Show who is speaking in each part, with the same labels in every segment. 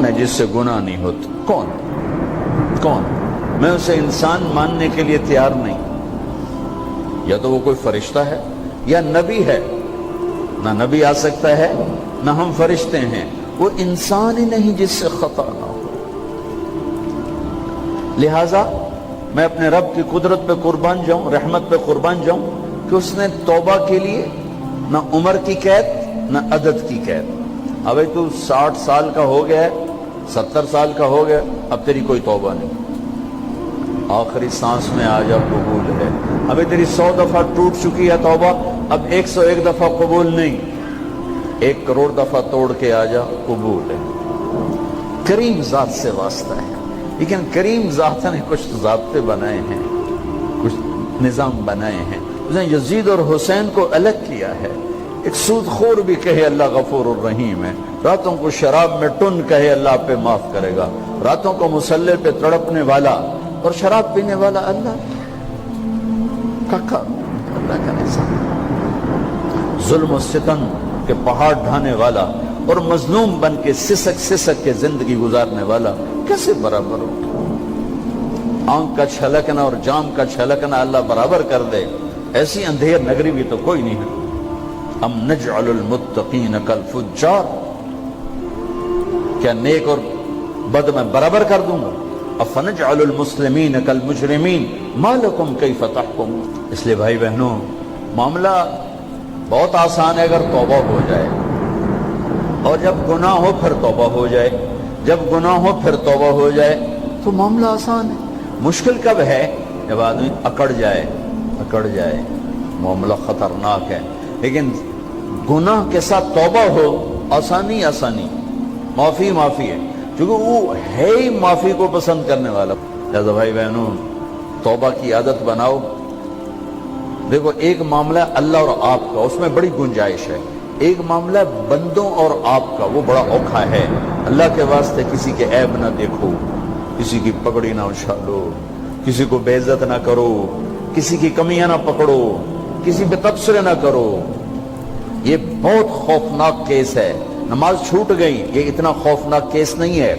Speaker 1: ہے جس سے گناہ نہیں ہوتا؟ کون؟ میں اسے انسان ماننے کے لیے تیار نہیں. یا تو وہ کوئی فرشتہ ہے یا نبی ہے. نہ نبی آ سکتا ہے نہ ہم فرشتے ہیں. وہ انسان ہی نہیں جس سے خطا نہ ہو. لہذا میں اپنے رب کی قدرت پہ قربان جاؤں, رحمت پہ قربان جاؤں کہ اس نے توبہ کے لیے نہ عمر کی قید نہ عدد کی قید. ابھی تو 60 سال کا ہو گیا ہے, 70 سال کا ہو گیا, اب تیری کوئی توبہ نہیں. آخری سانس میں آ جا, قبول ہے. ابھی تیری 100 دفعہ ٹوٹ چکی ہے توبہ, اب 101 دفعہ قبول نہیں, 1 کروڑ دفعہ توڑ کے آ جا, قبول ہے. کریم ذات سے واسطہ ہے. لیکن کریم ذات نے کچھ ضابطے بنائے ہیں, کچھ نظام بنائے ہیں. اس نے یزید اور حسین کو الگ کیا ہے. ایک سود خور بھی کہے اللہ غفور الرحیم ہے, راتوں کو شراب میں ٹن کہے اللہ پہ معاف کرے گا, راتوں کو مصلی پہ تڑپنے والا اور شراب پینے والا اللہ کا اللہ کا نظام. ظلم و ستم کے پہاڑ ڈھانے والا اور مظلوم بن کے سسک کے زندگی گزارنے والا کیسے برابر ہو؟ آنکھ کا چھلکنا اور جام کا چھلکنا اللہ برابر کر دے, ایسی اندھیر نگری بھی تو کوئی نہیں ہے. ام نجعل المتقین کالفجار, کیا نیک اور بد میں برابر کر دوں گا؟ افنجعل المسلمین کالمجرمین ما لکم کیف تحکمون. اس لیے بھائی بہنوں, معاملہ بہت آسان ہے اگر توبہ ہو جائے, اور جب گناہ ہو پھر توبہ ہو جائے, جب گناہ ہو پھر توبہ ہو جائے تو معاملہ آسان ہے. مشکل کب ہے؟ جب آدمی اکڑ جائے, معاملہ خطرناک ہے. لیکن گناہ کے ساتھ توبہ ہو, آسانی, معافی ہے, کیونکہ وہ ہے ہی معافی کو پسند کرنے والا. لہذا بھائی بہنوں, توبہ کی عادت بناؤ. دیکھو, ایک معاملہ اللہ اور آپ کا, اس میں بڑی گنجائش ہے. ایک معاملہ بندوں اور آپ کا, وہ بڑا اوکھا ہے. اللہ کے واسطے کسی کے عیب نہ دیکھو, کسی کی پگڑی نہ اچھالو, کسی کو بے عزت نہ کرو, کسی کی کمیاں نہ پکڑو, کسی پہ تبصرے نہ کرو. یہ بہت خوفناک کیس ہے. نماز چھوٹ گئی, یہ اتنا خوفناک کیس نہیں ہے.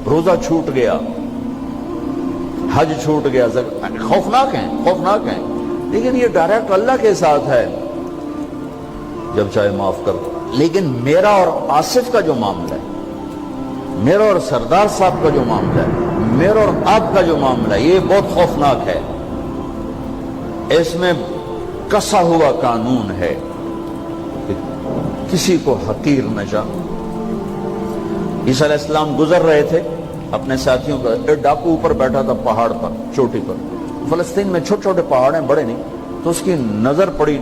Speaker 1: روزہ چھوٹ گیا, حج چھوٹ گیا, خوفناک ہیں, لیکن یہ ڈائریکٹ اللہ کے ساتھ ہے, جب چاہے معاف کر دو. لیکن میرا اور آصف کا جو معاملہ ہے, میرا اور سردار صاحب کا جو معاملہ ہے, میرا اور آپ کا جو معاملہ ہے, یہ بہت خوفناک ہے. اس میں کسا ہوا قانون ہے کہ کسی کو حقیر نہ جانو. عیسیٰ علیہ السلام گزر رہے تھے اپنے ساتھیوں کا, ایک ڈاکو اوپر بیٹھا تھا پہاڑ پر, چوٹی پر. فلسطین میں چھوٹے چھوٹے پہاڑ ہیں, بڑے نہیں. تو اس کی نظر پڑی,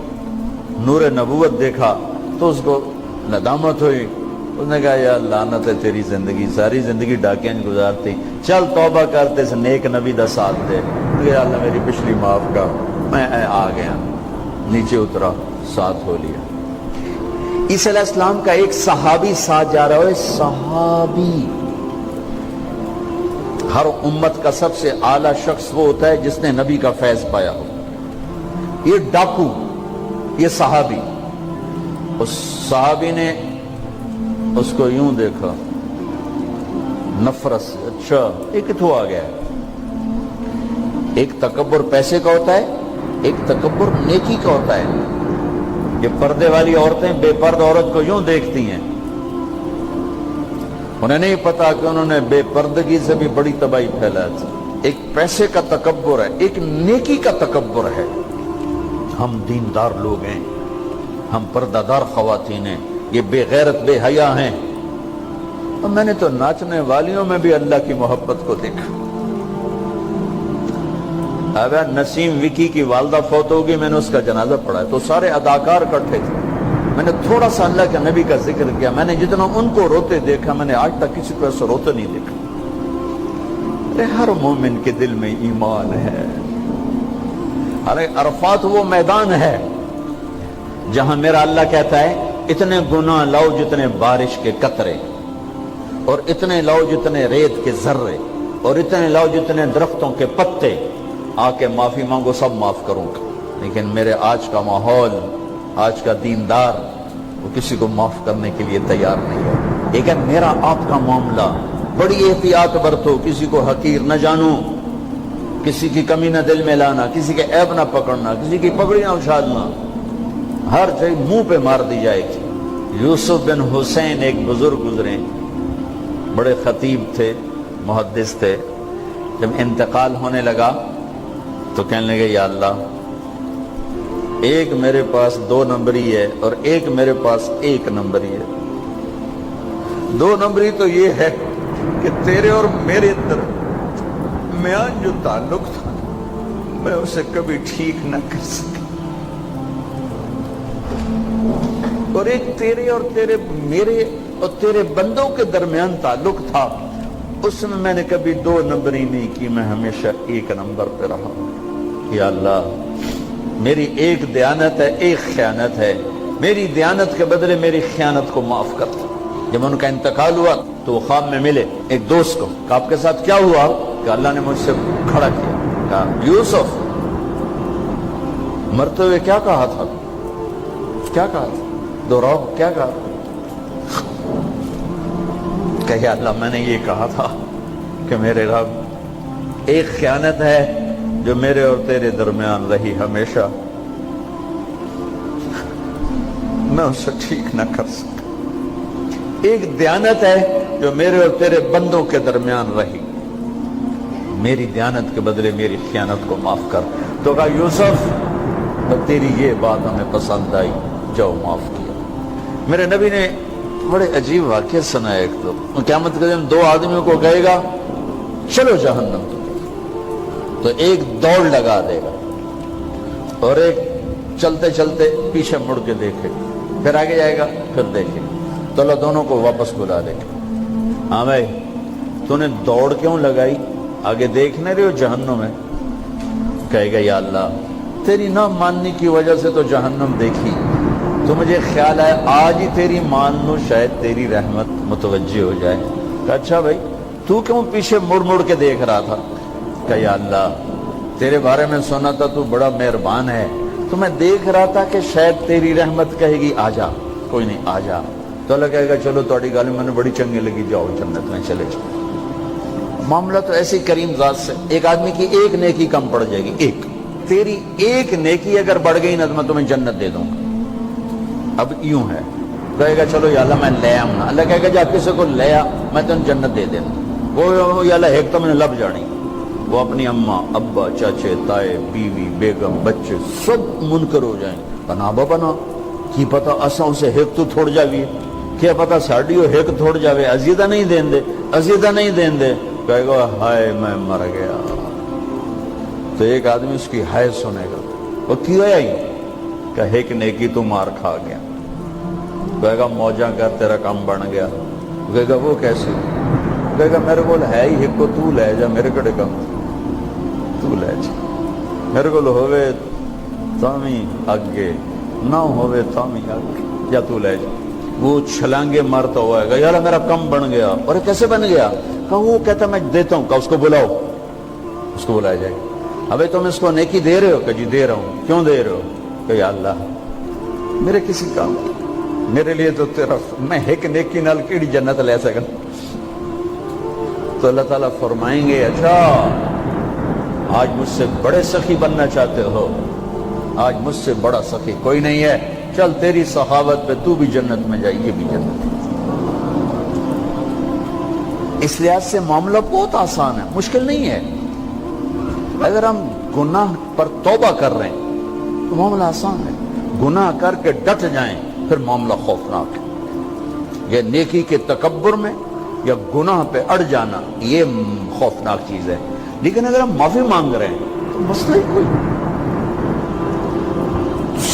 Speaker 1: نور نبوت دیکھا تو اس کو ندامت ہوئی. اس نے کہا یا لعنت ہے تیری زندگی, ساری زندگی ڈاکیاں گزارتی, چل توبہ کرتے سے نیک نبی دا ساتھ دے. یا اللہ میری پچھلی معاف کر. میں آ گیا, نیچے اترا, ساتھ ہو لیا. عیسیٰ علیہ السلام کا ایک صحابی ساتھ جا رہا ہے. صحابی, ہر امت کا سب سے اعلیٰ شخص وہ ہوتا ہے جس نے نبی کا فیض پایا ہو. یہ ڈاکو, یہ صحابی. اس صحابی نے اس کو یوں دیکھا, نفرت سے, اچھا یہ کتوں آ گیا ہے. ایک تکبر پیسے کا ہوتا ہے, ایک تکبر نیکی کا ہوتا ہے. یہ پردے والی عورتیں بے پرد عورت کو یوں دیکھتی ہیں, انہیں نہیں پتا کہ انہوں نے بے پردگی سے بھی بڑی تباہی پھیلا تھی. ایک پیسے کا تکبر ہے, ایک نیکی کا تکبر ہے. ہم دیندار لوگ ہیں, ہم پردہ دار خواتین ہیں, یہ بے غیرت بے حیا ہیں. اور میں نے تو ناچنے والیوں میں بھی اللہ کی محبت کو دیکھا. اب نسیم وکی کی والدہ فوت ہوگی, میں نے اس کا جنازہ پڑھا ہے, تو سارے اداکار اکٹھے تھے. میں نے تھوڑا سا اللہ کے نبی کا ذکر کیا. میں نے جتنا ان کو روتے دیکھا, میں نے آج تک کسی کو ایسا روتے نہیں دیکھا. ہر مومن کے دل میں ایمان ہے. ارے عرفات وہ میدان ہے جہاں میرا اللہ کہتا ہے اتنے گناہ لاؤ جتنے بارش کے قطرے, اور اتنے لاؤ جتنے ریت کے ذرے, اور اتنے لاؤ جتنے درختوں کے پتے, آ کے معافی مانگو, سب معاف کروں گا. لیکن میرے آج کا ماحول, آج کا دیندار, وہ کسی کو معاف کرنے کے لیے تیار نہیں ہے. ایک ہے میرا آپ کا معاملہ، بڑی احتیاط برتو، کسی کو حقیر نہ جانو، کسی کی کمی نہ دل میں لانا، کسی کے عیب نہ پکڑنا، کسی کی پگڑی نہ اچھالنا، ہر چیز منہ پہ مار دی جائے گی۔ یوسف بن حسین ایک بزرگ گزرے، بڑے خطیب تھے، محدث تھے، جب انتقال ہونے لگا تو کہنے لگے یا اللہ، ایک میرے پاس 2 نمبری ہے اور ایک میرے پاس 1 نمبری ہے۔ 2 نمبری تو یہ ہے کہ تیرے اور میرے درمیان جو تعلق تھا میں اسے کبھی ٹھیک نہ کر سکا، اور ایک تیرے اور میرے اور تیرے بندوں کے درمیان تعلق تھا، اس میں نے کبھی 2 نمبری نہیں کی، میں ہمیشہ 1 نمبر پہ رہا۔ یا اللہ، میری ایک دیانت ہے، ایک خیانت ہے، میری دیانت کے بدلے میری خیانت کو معاف کر۔ جب ان کا انتقال ہوا تو وہ خواب میں ملے ایک دوست کو، کہ آپ کے ساتھ کیا ہوا؟ کہ اللہ نے مجھ سے کھڑا کیا، کہا یوسف مرتے ہوئے کیا کہا تھا؟ کیا کہا تھا؟ دوہراؤ، کیا کہا؟ کہ یا اللہ، میں نے یہ کہا تھا کہ میرے رب، ایک خیانت ہے جو میرے اور تیرے درمیان رہی ہمیشہ، میں اسے ٹھیک نہ کر سکا، ایک دیانت ہے جو میرے اور تیرے بندوں کے درمیان رہی، میری دیانت کے بدلے میری خیانت کو معاف کر۔ تو کہا یوسف، تیری یہ بات ہمیں پسند آئی، جاؤ معاف کیا۔ میرے نبی نے بڑے عجیب واقعہ سنا ہے۔ ایک تو قیامت کے دن 2 آدمیوں کو کہے گا چلو جہنم، تو ایک دوڑ لگا دے گا اور ایک چلتے چلتے پیچھے مڑ کے دیکھے، پھر آگے جائے گا، پھر دیکھے، تو اللہ دونوں کو واپس بلا دے گا۔ ہاں بھائی، تو نے دوڑ کیوں لگائی؟ آگے دیکھنے رہے ہو جہنم میں؟ کہے گا یا اللہ، تیری نہ ماننے کی وجہ سے تو جہنم دیکھی، تو مجھے خیال ہے آج ہی تیری مان لوں، شاید تیری رحمت متوجہ ہو جائے۔ کہا اچھا بھائی، تو کیوں پیچھے مڑ مڑ کے دیکھ رہا تھا؟ کہ یا اللہ، تیرے بارے میں سنا تھا تو بڑا مہربان ہے، تو میں دیکھ رہا تھا کہ شاید تیری رحمت کہے گی آ جا۔ کوئی نہیں، آ جا۔ تو اللہ کہے گا چلو تھوڑی گالی میں نے بڑی چنگی لگی، جاؤ جنت میں چلے جاؤ۔ معاملہ تو ایسی کریم ذات سے، ایک آدمی کی ایک نیکی کم پڑ جائے گی، ایک، تیری ایک نیکی اگر بڑھ گئی نا تو میں تمہیں جنت دے دوں گا۔ اب یوں ہے، کہے گا چلو یا اللہ میں لے آؤں نا، اللہ کہے گا جا کسی کو لے آ، میں تمہیں جنت دے دوں گا۔ وہ یا اللہ ایک تو میں نے لب جانی، وہ اپنی اماں، ابا، چاچے، تائے، بیوی، بیگم، بچے سب منکر ہو جائیں، بنا بنا کی پتہ اساں اسے ایک تو تھوڑ جاوی، کیا پتہ ساڑی ہو ایک تھوڑ جاوے، عزیدہ نہیں دین دے، عزیدہ نہیں دین دے۔ کہے گا ہائے میں مر گیا۔ تو ایک آدمی اس کی ہائے سنے گا، وہ کیوں آئی؟ کہ ایک نیکی تو مار کھا گیا۔ کہے گا موجہ کر، تیرا کام بن گیا۔ کہے گا وہ کیسے؟ کہے گا میرے کو ہے ہی ایک کو، تو لے جا، میرے کڑے کم تو لے جا، میرے کو ہوئے تامی آگے نہ ہوئے تامی آگے، یا تو لے جا۔ وہ چھلانگے مارتا ہوا ہے، یار میرا کم بن گیا۔ اور کیسے بن گیا؟ کہ وہ کہتا میں دیتا ہوں، کہ اس کو بلاؤ، اس کو بلایا جائے گا۔ ابھی تم اس کو نیکی دے رہے ہو؟ کہ جی دے رہا ہوں۔ کیوں دے رہے ہو؟ کہ یا اللہ میرے کسی کام، میرے لیے تو تیرا، میں ایک نیکی نال کیڑی جنت لے سکا۔ تو اللہ تعالیٰ فرمائیں گے اچھا آج مجھ سے بڑے سخی بننا چاہتے ہو؟ آج مجھ سے بڑا سخی کوئی نہیں ہے، چل تیری سخاوت پہ تو بھی جنت میں جائے، یہ بھی جنت۔ اس لحاظ سے معاملہ بہت آسان ہے، مشکل نہیں ہے۔ اگر ہم گناہ پر توبہ کر رہے ہیں تو معاملہ آسان ہے، گناہ کر کے ڈٹ جائیں پھر معاملہ خوفناک ہے۔ یہ نیکی کے تکبر میں یا گناہ پہ اڑ جانا یہ خوفناک چیز ہے۔ لیکن اگر ہم معافی مانگ رہے ہیں تو مسئلہ ہی کوئی،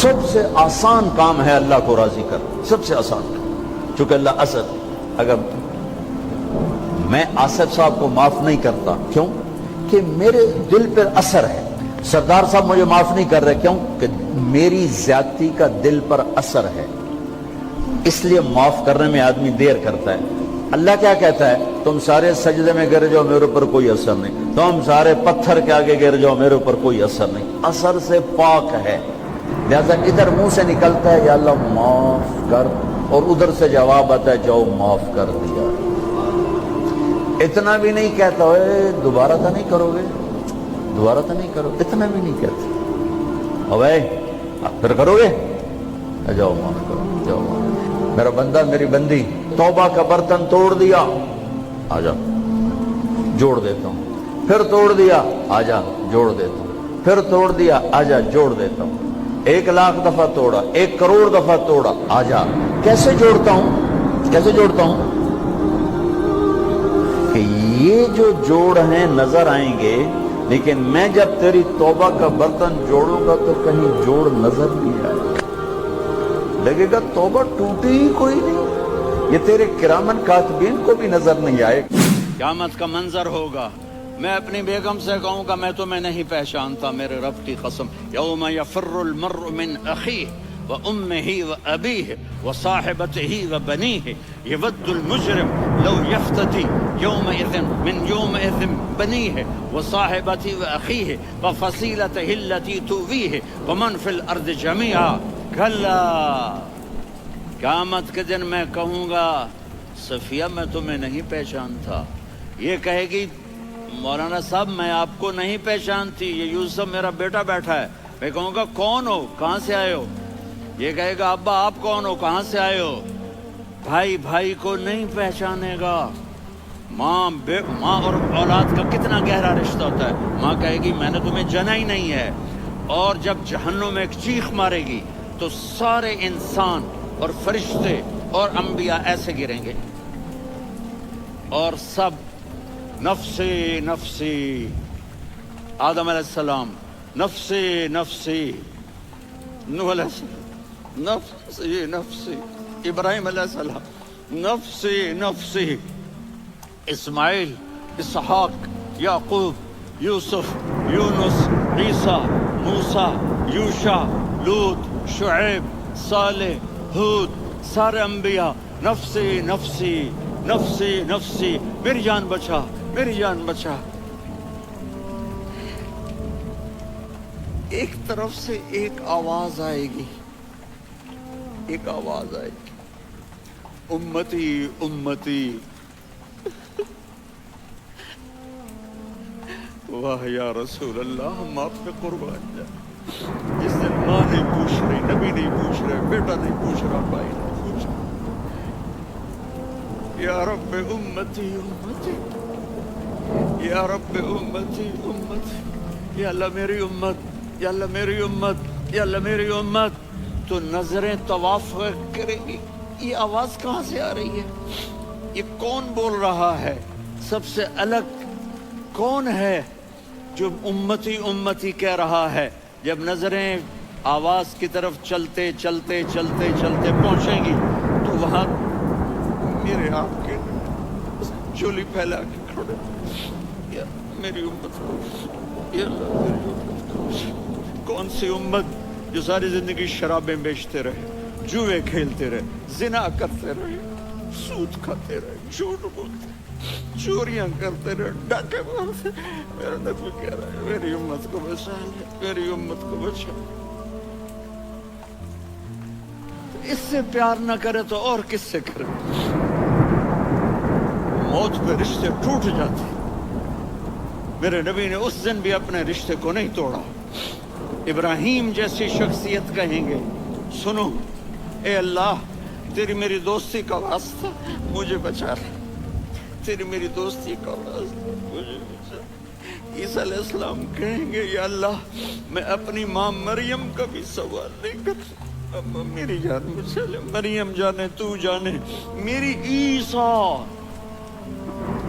Speaker 1: سب سے آسان کام ہے اللہ کو راضی کر، سب سے آسان کام۔ چونکہ اللہ اسد، اگر میں آصف صاحب کو معاف نہیں کرتا، کیوں کہ میرے دل پر اثر ہے، سردار صاحب مجھے معاف نہیں کر رہے، کیوں کہ میری زیادتی کا دل پر اثر ہے، اس لیے معاف کرنے میں آدمی دیر کرتا ہے۔ اللہ کیا کہتا ہے؟ تم سارے سجدے میں گر جاؤ، میرے اوپر کوئی اثر نہیں، تم سارے پتھر کے آگے گر جاؤ، میرے اوپر کوئی اثر نہیں، اثر سے پاک ہے۔ لہذا ادھر منہ سے نکلتا ہے یا اللہ معاف کر، اور ادھر سے جواب آتا ہے جاؤ معاف کر دیا. اتنا بھی نہیں کہتا ہوئے دوبارہ تو نہیں کرو گے, دوبارہ تو نہیں کرو, اتنا بھی نہیں کہتا. اوے پھر کرو گے, جاؤ معاف کرو, جاؤ معاف. میرا بندہ میری بندی توبہ کا برتن توڑ دیا, آ جا جوڑ دیتا ہوں. پھر توڑ دیا, آ جا جوڑ دیتا ہوں. پھر توڑ دیا, آ جا جوڑ دیتا ہوں. 1,00,000 دفعہ توڑا, 1 کروڑ دفعہ توڑا, آ جا. کیسے جوڑتا ہوں, کیسے جوڑتا ہوں کہ یہ جو جوڑ ہیں نظر آئیں گے, لیکن میں جب تیری توبہ کا برتن جوڑوں گا تو کہیں جوڑ نظر نہیں آئے گا, لگے گا توبہ ٹوٹی ہی کوئی نہیں, یہ تیرے کرامن کاتبین کو بھی نظر نہیں آئے. قیامت کا منظر ہوگا, میں اپنی بیگم سے کہوں گا میں تمہیں نہیں پہچانتا, میرے رب کی قسم. یوم یفر المرء من اخیہ وامہ وابیہ وصاحبتہ وبنیہ یود المجرم لو یفتدی یومئذ من یومئذ بنیہ وصاحبتہ واخیہ وفصیلتہ التی تؤویہ ومن فی الارض جمیعا. کلا, قیامت کے دن میں کہوں گا صفیہ میں تمہیں نہیں پہچانتا. یہ کہے گی مولانا صاحب میں آپ کو نہیں پہچانتی, یہ یوسف میرا بیٹا بیٹھا ہے. میں کہوں گا کون ہو, کہاں سے آئے ہو؟ یہ کہے گا ابا آپ کون ہو, کہاں سے آئے ہو؟ بھائی بھائی کو نہیں پہچانے گا. ماں اور اولاد کا کتنا گہرا رشتہ ہوتا ہے. ماں کہے گی میں نے تمہیں جنا ہی نہیں ہے. اور جب جہنم میں ایک چیخ مارے گی تو سارے انسان اور فرشتے اور انبیاء ایسے گریں گے اور سب نفسی نفسی. آدم علیہ السلام نفسی نفسی, نوح علیہ السلام نفسی نفسی, ابراہیم علیہ السلام نفسی نفسی, اسماعیل, اسحاق, یعقوب, یوسف, یونس, عیسیٰ, موسیٰ, یوشع, لوط, شعیب, صالح, ہود, سارے انبیاء نفسی نفسی نفسی نفسی, میری جان بچا, میری جان بچا. ایک طرف سے ایک آواز آئے گی, ایک آواز آئے گی, امتی امتی. واہ یا رسول اللہ, ہم آپ پہ قربان جائیں. جس دن ماں نہیں پوچھ رہی, نبی نہیں پوچھ رہے, بیٹا نہیں پوچھ رہا, بھائی نہیں پوچھ رہا, یا رب امتی امتی, یا رب امتی امتی, یا اللہ میری امت, یا اللہ میری امت, یا اللہ میری امت. تو نظریں طواف کریں گی, یہ آواز کہاں سے آ رہی ہے, یہ کون بول رہا ہے, سب سے الگ کون ہے جو امتی امتی کہہ رہا ہے. جب نظریں آواز کی طرف چلتے چلتے چلتے چلتے پہنچیں گی تو وہاں میرے آپ کے چولی پھیلا کے کھڑے, یا میری امت کو, یا اللہ میری امت کو. کون سی امت جو ساری زندگی شرابیں بیچتے رہے, جوئے کھیلتے رہے, زنا کرتے رہے, سود کھاتے رہے, جھوٹ بولتے, چوریاں کرتے رہے, ڈاکے مارتے. میرا نبی کہہ رہا ہے میری امت کو بچا لے, میری امت کو بچا. اس سے پیار نہ کرے تو اور کس سے کرے. موت پہ رشتے ٹوٹ جاتے. میرے نبی نے اس دن بھی اپنے رشتے کو نہیں توڑا. ابراہیم جیسی شخصیت کہیں گے سنو اے اللہ تیری میری دوستی کا واسطہ مجھے بچا لے, تیری میری دوستی کا واسطہ مجھے بچا. عیسیٰ علیہ السلام کہیں گے یا اللہ میں اپنی ماں مریم کا بھی سوال نہیں کرتا, میری جان بچا لے. مریم جانے تو جانے, میری عیسیٰ.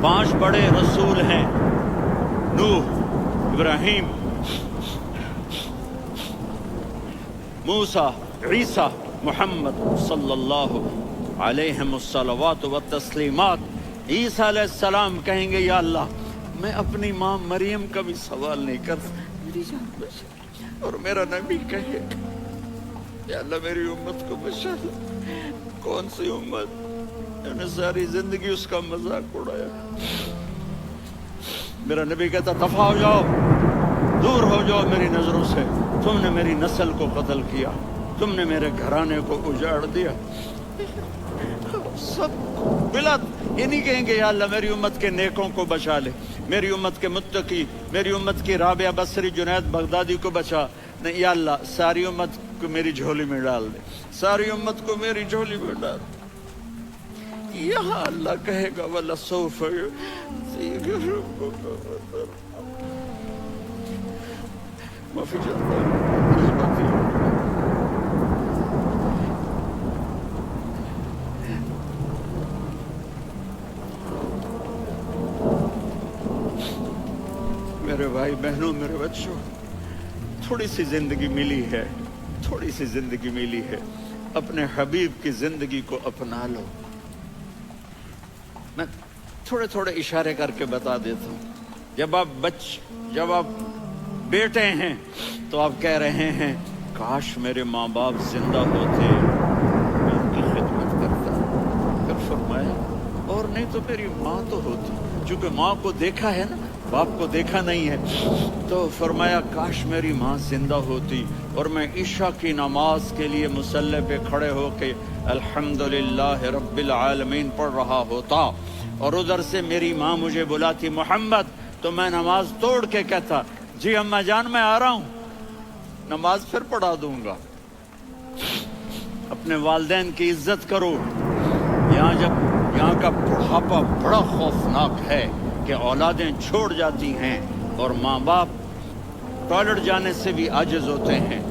Speaker 1: 5 بڑے رسول ہیں, نوح, ابراہیم, موسیٰ, عیسیٰ, محمد صلی اللہ علیہ الصلوات والتسلیمات. عیسیٰ علیہ السلام کہیں گے یا اللہ میں اپنی ماں مریم کا بھی سوال نہیں کرتا, میری جان بچا. اور میرا نبی کہے یا اللہ میری امت کو بچا لے. کون سی امت جنہوں نے ساری زندگی اس کا مذاق اڑایا. میرا نبی کہتا دفع ہو جاؤ, دور ہو جاؤ میری نظروں سے, تم نے میری نسل کو قتل کیا, تم نے میرے گھرانے کو اجاڑ دیا. سب بلاد یہ نہیں کہیں گے یا اللہ میری امت کے نیکوں کو بچا لے، میری امت کے متقی، میری امت کی رابعہ بصری جنید بغدادی کو بچا، نہیں یا اللہ ساری امت کو میری جھولی میں ڈال دے، ساری امت کو میری جھولی میں ڈال دے۔ یہاں اللہ کہے گا وَلَسَوْفَ يُعْطِيكَ رَبُّكَ فَتَرْضَىٰ۔ معافی چاہتا ہوں۔ میرے بھائی بہنوں، میرے بچوں، تھوڑی سی زندگی ملی ہے، تھوڑی سی زندگی ملی ہے، اپنے حبیب کی زندگی کو اپنا لو۔ میں تھوڑے تھوڑے اشارے کر کے بتا دیتا ہوں۔ جب آپ بیٹے ہیں تو آپ کہہ رہے ہیں کاش میرے ماں باپ زندہ ہوتے، میں ان کی خدمت کرتا۔ پھر فرمایا اور نہیں تو میری ماں تو ہوتی، چونکہ ماں کو دیکھا ہے نا، باپ کو دیکھا نہیں ہے، تو فرمایا کاش میری ماں زندہ ہوتی اور میں عشاء کی نماز کے لیے مصلی پہ کھڑے ہو کے الحمدللہ رب العالمین پڑھ رہا ہوتا، اور ادھر سے میری ماں مجھے بلاتی محمد، تو میں نماز توڑ کے کہتا جی اماں جان میں آ رہا ہوں، نماز پھر پڑھا دوں گا۔ اپنے والدین کی عزت کرو۔ یہاں کا بڑھاپا بڑا خوفناک ہے کہ اولادیں چھوڑ جاتی ہیں اور ماں باپ ٹوائلٹ جانے سے بھی عاجز ہوتے ہیں۔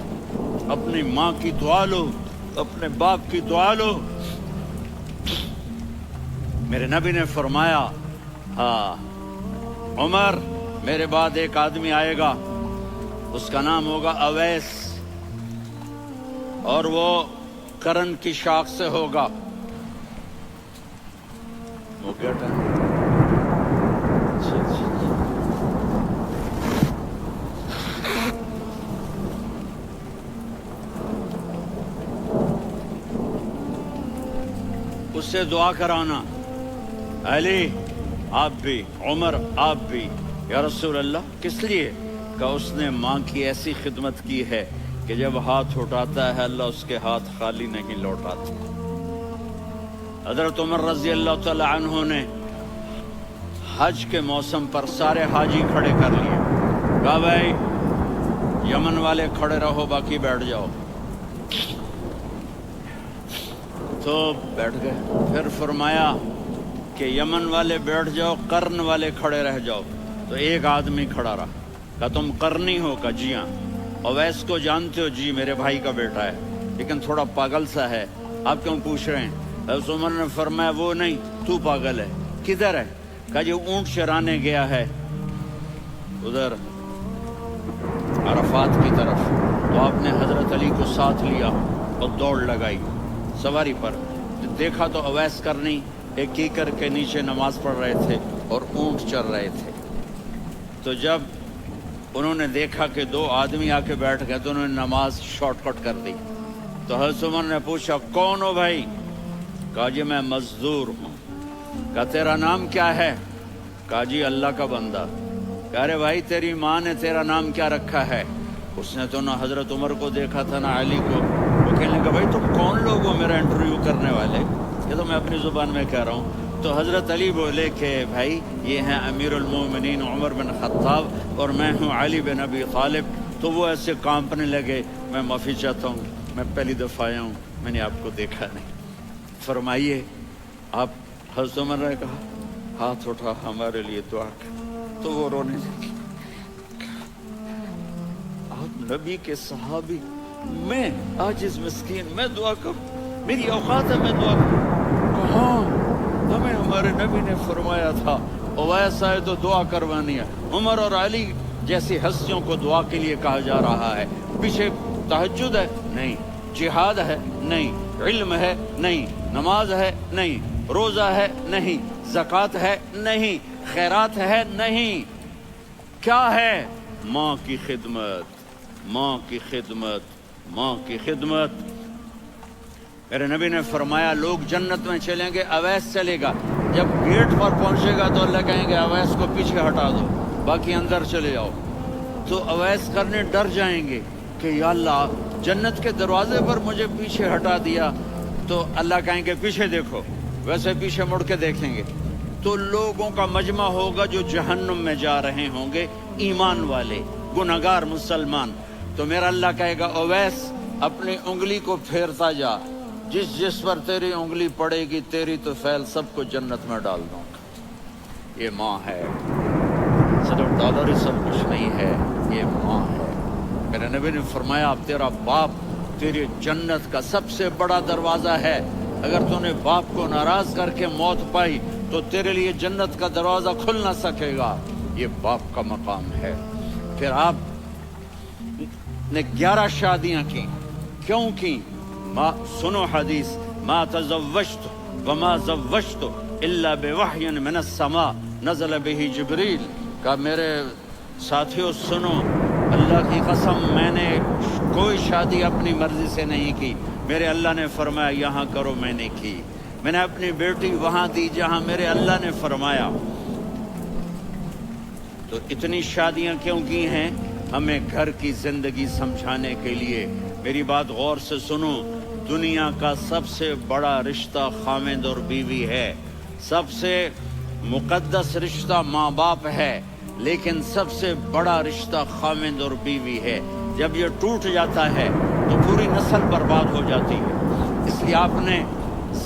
Speaker 1: اپنی ماں کی دعا لو، اپنے باپ کی دعا لو۔ میرے نبی نے فرمایا عمر میرے بعد ایک آدمی آئے گا، اس کا نام ہوگا اویس، اور وہ کرن کی شاخ سے ہوگا۔ وہ کیا اس سے دعا کرانا، علی آپ بھی، عمر آپ بھی، یا رسول اللہ کس لیے؟ کہ اس نے ماں کی ایسی خدمت کی ہے کہ جب ہاتھ اٹھاتا ہے اللہ اس کے ہاتھ خالی نہیں لوٹاتا۔ حضرت عمر رضی اللہ تعالی عنہ نے حج کے موسم پر سارے حاجی کھڑے کر لیے، کہا بھائی یمن والے کھڑے رہو باقی بیٹھ جاؤ، تو بیٹھ گئے۔ پھر فرمایا کہ یمن والے بیٹھ جاؤ، قرن والے کھڑے رہ جاؤ، تو ایک آدمی کھڑا رہا، کہا تم قرنی ہو؟ کہا جی ہاں۔ اویس کو جانتے ہو؟ جی میرے بھائی کا بیٹا ہے لیکن تھوڑا پاگل سا ہے، آپ کیوں پوچھ رہے ہیں؟ حضرت عمر نے فرمایا وہ نہیں، تو پاگل ہے۔ کدھر ہے؟ کہا جی اونٹ چرانے گیا ہے ادھر عرفات کی طرف، تو آپ نے حضرت علی کو ساتھ لیا اور دوڑ لگائی سواری پر، دیکھا تو اویس کرنی ایک کیکر کے نیچے نماز پڑھ رہے تھے اور اونٹ چر رہے تھے۔ تو جب انہوں نے دیکھا کہ دو آدمی آ کے بیٹھ گئے تو انہوں نے نماز شارٹ کٹ کر دی۔ تو حضرت عمر نے پوچھا کون ہو بھائی؟ کہا جی میں مزدور ہوں۔ کہا تیرا نام کیا ہے؟ کہا جی اللہ کا بندہ۔ کہا رے بھائی تیری ماں نے تیرا نام کیا رکھا ہے؟ اس نے تو نہ حضرت عمر کو دیکھا تھا نہ علی کو۔ وہ کہنے لگا بھائی تم کون لوگ ہو میرا انٹرویو کرنے والے؟ یہ تو میں اپنی زبان میں کہہ رہا ہوں۔ تو حضرت علی بولے کہ بھائی یہ ہیں امیر المومنین عمر بن خطاب اور میں ہوں علی بن ابی طالب۔ تو وہ ایسے کانپنے لگے، میں معافی چاہتا ہوں، میں پہلی دفعہ آیا ہوں، میں نے آپ کو دیکھا نہیں، فرمائیے آپ۔ حضرت عمر نے کہا ہاتھ اٹھا ہمارے لیے دعا کر، تو وہ رونے لگے۔ آپ نبی کے صحابی، میں عاجز مسکین، میں دعا کروں؟ میری اوقات ہے میں دعا کروں؟ کہاں؟ ہمیں ہمارے نبی نے فرمایا تھا اویس آئے تو دعا کروانی ہے۔ عمر اور علی جیسی ہستیوں کو دعا کے لیے کہا جا رہا ہے۔ پیچھے تہجد ہے؟ نہیں۔ جہاد ہے؟ نہیں۔ علم ہے؟ نہیں۔ نماز ہے؟ نہیں۔ روزہ ہے؟ نہیں۔ زکوٰۃ ہے؟ نہیں۔ خیرات ہے؟ نہیں۔ کیا ہے؟ ماں کی خدمت، ماں کی خدمت، ماں کی خدمت۔ میرے نبی نے فرمایا لوگ جنت میں چلیں گے، اویس چلے گا، جب گیٹ پر پہنچے گا تو اللہ کہیں گے اویس کو پیچھے ہٹا دو، باقی اندر چلے جاؤ۔ تو اویس کرنے ڈر جائیں گے کہ یا اللہ جنت کے دروازے پر مجھے پیچھے ہٹا دیا، تو اللہ کہیں گے پیچھے دیکھو، ویسے پیچھے مڑ کے دیکھیں گے تو لوگوں کا مجمع ہوگا جو جہنم میں جا رہے ہوں گے، ایمان والے، گنہگار مسلمان. تو میرا اللہ کہے گا اویس اپنی انگلی کو پھیرتا جا، جس جس پر تیری انگلی پڑے گی تیری تو فیل سب کو جنت میں ڈال دوں گا. یہ ماں ہے، صرف ڈالر ہی سب کچھ نہیں ہے، یہ ماں ہے. میرے نبی نے فرمایا اب تیرا باپ تیری جنت کا سب سے بڑا دروازہ ہے، اگر تو نے باپ کو ناراض کر کے موت پائی تو تیرے لیے جنت کا دروازہ کھل نہ سکے گا. یہ باپ کا مقام ہے. پھر آپ نے 11 شادیاں کی، کیوں کی؟ سنو حدیث، ما تزوجت وما زوجت الا بوحی من السماء نزل به جبریل. کہا میرے ساتھیوں سنو، اللہ کی قسم میں نے کوئی شادی اپنی مرضی سے نہیں کی. میرے اللہ نے فرمایا یہاں کرو، میں نے کی. میں نے اپنی بیٹی وہاں دی جہاں میرے اللہ نے فرمایا. تو اتنی شادیاں کیوں کی ہیں؟ ہمیں گھر کی زندگی سمجھانے کے لیے. میری بات غور سے سنو، دنیا کا سب سے بڑا رشتہ خاوند اور بیوی ہے، سب سے مقدس رشتہ ماں باپ ہے، لیکن سب سے بڑا رشتہ خاوند اور بیوی ہے. جب یہ ٹوٹ جاتا ہے تو پوری نسل برباد ہو جاتی ہے. اس لیے آپ نے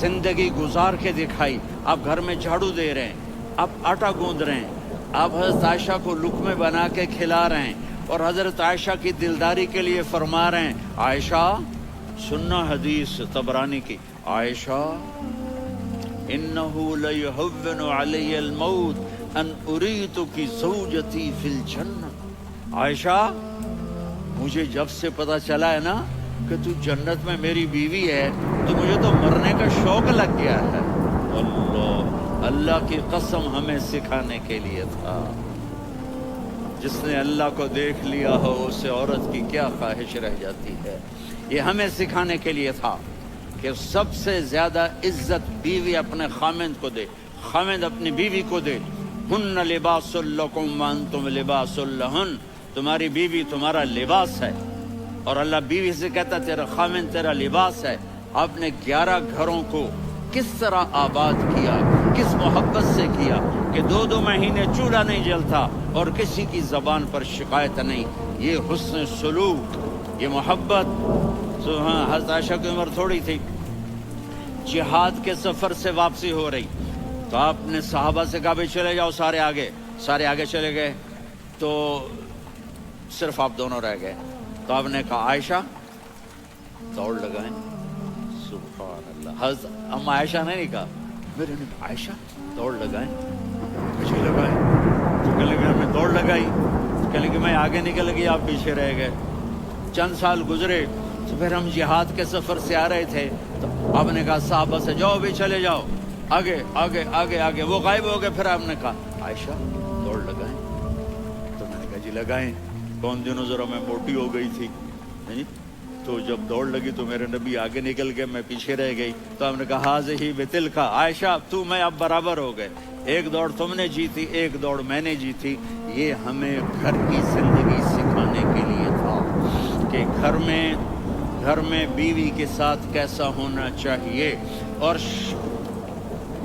Speaker 1: زندگی گزار کے دکھائی. آپ گھر میں جھاڑو دے رہے ہیں، آپ آٹا گوندھ رہے ہیں، آپ حضرت عائشہ کو لقمے بنا کے کھلا رہے ہیں، اور حضرت عائشہ کی دلداری کے لیے فرما رہے ہیں عائشہ سننا حدیث طبرانی کی، عائشہ انہو لیہون علی الموت ان اریتک زوجتی فی الجنہ. عائشہ مجھے جب سے پتا چلا ہے نا کہ تو جنت میں میری بیوی ہے تو مجھے تو مرنے کا شوق لگ گیا ہے. اللہ کی قسم ہمیں سکھانے کے لیے تھا. جس نے اللہ کو دیکھ لیا ہو اسے عورت کی کیا خواہش رہ جاتی ہے. یہ ہمیں سکھانے کے لیے تھا کہ سب سے زیادہ عزت بیوی اپنے خاوند کو دے، خاوند اپنی بیوی کو دے. ہن لباس لکم وانتم لباس لہن، تمہاری بیوی تمہارا لباس ہے. اور اللہ بیوی سے کہتا تیرا خاوند تیرا لباس ہے. آپ نے 11 گھروں کو کس طرح آباد کیا، کس محبت سے کیا کہ 2 مہینے چولہا نہیں جلتا اور کسی کی زبان پر شکایت نہیں. یہ حسن سلوک، یہ محبت. حضرت عائشہ کی عمر تھوڑی تھی، جہاد کے سفر سے واپسی ہو رہی تو آپ نے صحابہ سے کہا بھائی چلے جاؤ سارے آگے چلے گئے تو صرف آپ دونوں رہ گئے. تو آپ نے کہا عائشہ دوڑ لگائیں. سبحان اللہ. حضرت اما عائشہ نے نہیں کہا، میرے نے عائشہ دوڑ لگائیں، پیچھے لگائیں. تو کہنے لگے ہمیں دوڑ لگائی، کہنے لگے میں آگے نکل گئی آپ پیچھے رہ گئے. چند سال گزرے تو پھر ہم جہاد کے سفر سے آ رہے تھے تو آپ نے کہا صحابہ سے جاؤ بھی چلے جاؤ آگے آگے آگے آگے. وہ غائب ہو گئے. پھر آپ نے کہا عائشہ دوڑ لگائیں. تو میں نے کہا جی لگائیں. کون دنوں ذرا میں موٹی ہو گئی تھی، تو جب دوڑ لگی تو میرے نبی آگے نکل گئے، میں پیچھے رہ گئی. تو ہم نے کہا ہاذہ بتلک، عائشہ تو میں اب برابر ہو گئے. ایک دوڑ تم نے جیتی، ایک دوڑ میں نے جیتی. یہ ہمیں گھر کی زندگی سکھانے کے لیے تھا کہ گھر میں بیوی کے ساتھ کیسا ہونا چاہیے. اور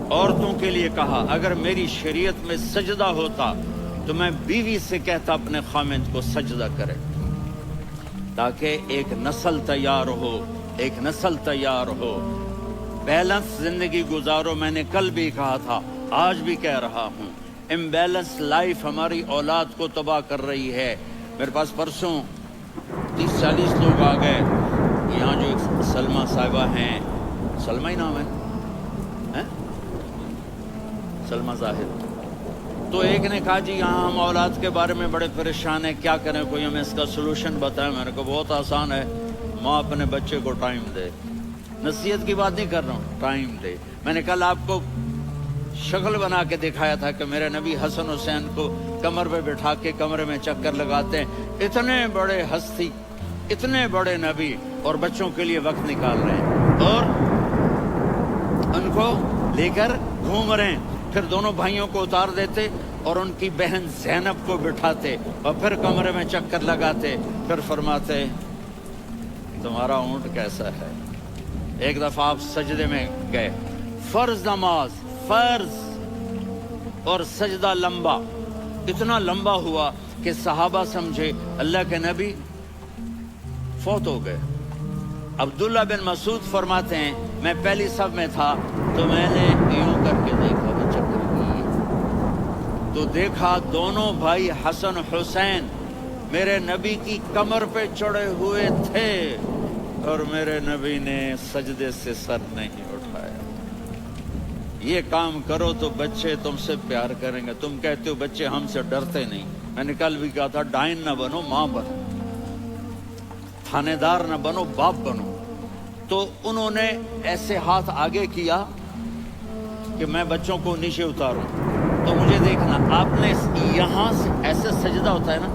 Speaker 1: عورتوں کے لیے کہا اگر میری شریعت میں سجدہ ہوتا تو میں بیوی سے کہتا اپنے خاوند کو سجدہ کرے، تاکہ ایک نسل تیار ہو. بیلنس زندگی گزارو. میں نے کل بھی کہا تھا، آج بھی کہہ رہا ہوں، امبیلنس لائف ہماری اولاد کو تباہ کر رہی ہے. میرے پاس پرسوں 30-40 لوگ آ گئے. یہاں جو ایک سلمہ صاحبہ ہیں، سلمہ ہی نام ہے، سلمہ زاہد. تو ایک نے کہا جی یہاں ہم اولاد کے بارے میں بڑے پریشان ہیں، کیا کریں، کوئی ہمیں اس کا سلوشن بتائیں. میں نے کہا بہت آسان ہے، ماں اپنے بچے کو ٹائم دے. نصیحت کی بات نہیں کر رہا ہوں، ٹائم دے. میں نے کل آپ کو شکل بنا کے دکھایا تھا کہ میرے نبی حسن حسین کو کمر پہ بٹھا کے کمرے میں چکر لگاتے ہیں. اتنے بڑے ہستی، اتنے بڑے نبی، اور بچوں کے لیے وقت نکال رہے ہیں اور ان کو لے کر گھوم رہے ہیں. پھر دونوں بھائیوں کو اتار دیتے اور ان کی بہن زینب کو بٹھاتے اور پھر کمرے میں چکر لگاتے. پھر فرماتے تمہارا اونٹ کیسا ہے. ایک دفعہ آپ سجدے میں گئے، فرض نماز، فرض، اور سجدہ لمبا، اتنا لمبا ہوا کہ صحابہ سمجھے اللہ کے نبی فوت ہو گئے۔ عبداللہ بن مسعود فرماتے ہیں میں پہلی صف میں تھا تو میں نے یوں کر کے دیکھا کہ چکر کی، تو دیکھا دونوں بھائی حسن حسین میرے نبی کی کمر پہ چڑھے ہوئے تھے، اور میرے نبی نے سجدے سے سر نہیں اٹھایا۔ یہ کام کرو تو بچے تم سے پیار کریں گے۔ تم کہتے ہو بچے ہم سے ڈرتے نہیں، میں نے کل بھی کہا تھا ڈائن نہ بنو، ماں بنو، تھانے دار نہ بنو، باپ بنو۔ تو انہوں نے ایسے ہاتھ آگے کیا کہ میں بچوں کو نیچے اتاروں، تو مجھے دیکھنا، آپ نے یہاں سے ایسے سجدہ ہوتا ہے نا،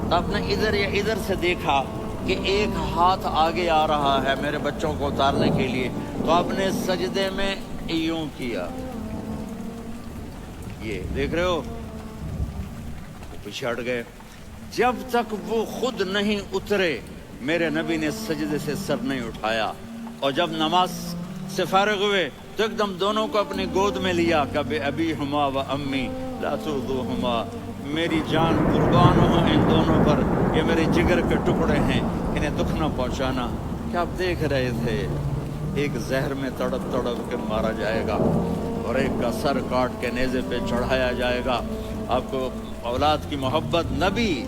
Speaker 1: تو آپ نے ادھر یا ادھر سے دیکھا کہ ایک ہاتھ آگے آ رہا ہے میرے بچوں کو اتارنے کے لیے، تو آپ نے سجدے میں یوں کیا، یہ دیکھ رہے ہو، پیچھے ہٹ گئے۔ جب تک وہ خود نہیں اترے میرے نبی نے سجدے سے سر نہیں اٹھایا، اور جب نماز سے فارغ ہوئے تو ایک دم دونوں کو اپنی گود میں لیا، کبھی ابی ہما و امی لا تؤذوہما، میری جان قربان ہو ان دونوں پر، یہ میرے جگر کے ٹکڑے ہیں، انہیں دکھ نہ پہنچانا۔ کیا آپ دیکھ رہے تھے ایک زہر میں تڑپ تڑپ کے مارا جائے گا، اور ایک کا سر کاٹ کے نیزے پہ چڑھایا جائے گا۔ آپ کو اولاد کی محبت، نبی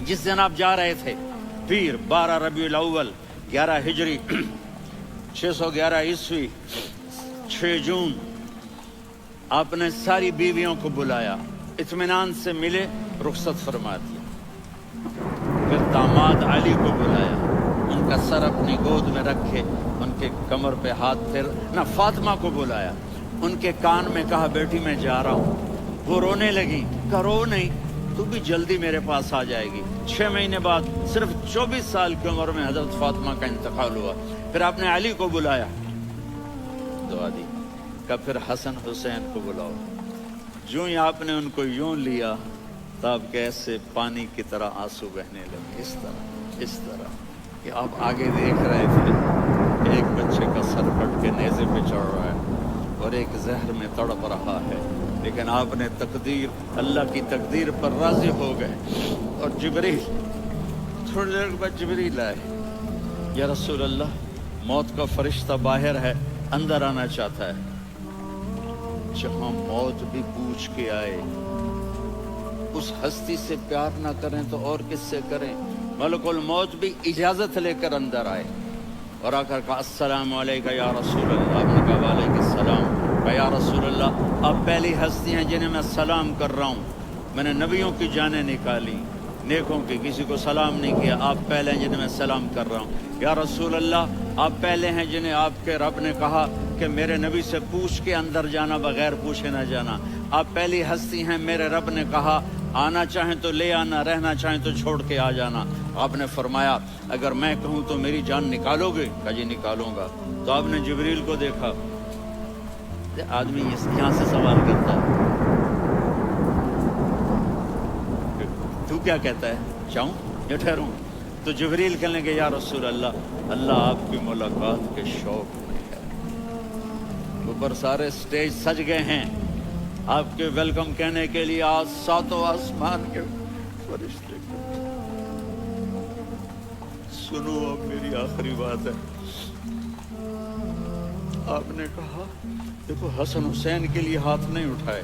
Speaker 1: جس دن آپ جا رہے تھے پیر 12 ربیع الاول 11 ہجری 611 عیسوی 6 جون، آپ نے ساری بیویوں کو بلایا، اطمینان سے ملے، رخصت فرما دیا۔ پھر داماد علی کو بلایا، ان کا سر اپنی گود میں رکھے، ان کے کمر پہ ہاتھ پھر نہ، فاطمہ کو بلایا، ان کے کان میں کہا بیٹی میں جا رہا ہوں۔ وہ رونے لگی، کہا رو نہیں، تو بھی جلدی میرے پاس آ جائے گی۔ 6 مہینے بعد صرف 24 سال کی عمر میں حضرت فاطمہ کا انتقال ہوا۔ پھر آپ نے علی کو بلایا، دعا دی، کہا پھر حسن حسین کو بلاؤ۔ جو ہی آپ نے ان کو یوں لیا تو آپ کے ایسے پانی کی طرح آنسو بہنے لگے، اس طرح کہ آپ آگے دیکھ رہے تھے ایک بچے کا سر کٹ کے نیزے پہ چڑھ رہا ہے اور ایک زہر میں تڑپ رہا ہے، لیکن آپ نے تقدیر، اللہ کی تقدیر پر راضی ہو گئے۔ اور جبریل، تھوڑی دیر بعد جبریل آئے، یا رسول اللہ موت کا فرشتہ باہر ہے، اندر آنا چاہتا ہے۔ جہاں موت بھی پوچھ کے آئے، اس ہستی سے پیار نہ کریں تو اور کس سے کریں؟ ملک الموت بھی اجازت لے کر اندر آئے اور آ کر کہا السلام علیکہ یا رسول اللہ۔ آپ نے کہا وعلیکم السلام۔ کہا یا رسول اللہ آپ پہلی ہستی ہیں جنہیں میں سلام کر رہا ہوں، میں نے نبیوں کی جانیں نکالی، نیکوں کی، کسی کو سلام نہیں کیا، آپ پہلے ہیں جنہیں میں سلام کر رہا ہوں۔ یا رسول اللہ آپ پہلے ہیں جنہیں آپ کے رب نے کہا کہ میرے نبی سے پوچھ کے اندر جانا، بغیر پوچھے نہ جانا۔ آپ پہلی ہستی ہیں، میرے رب نے کہا آنا چاہیں تو لے آنا، رہنا چاہیں تو چھوڑ کے آ جانا۔ آپ نے فرمایا اگر میں کہوں تو میری جان نکالو گے؟ کہا جی نکالوں گا۔ تو آپ نے جبریل کو دیکھا، آدمی یہاں سے سوال کرتا ہے تو کیا کہتا ہے، چاہوں یا ٹھہروں؟ تو جبریل کہنے لگے یا رسول اللہ، اللہ آپ کی ملاقات کے شوق میں ہے۔ اوپر سارے سٹیج سج گئے ہیں آپ کے ویلکم کہنے کے لیے، آج ساتوں آسمان کے فرشتے۔ سنو اب میری آخری بات ہے۔ آپ نے کہا دیکھو حسن حسین کے لیے ہاتھ نہیں اٹھائے،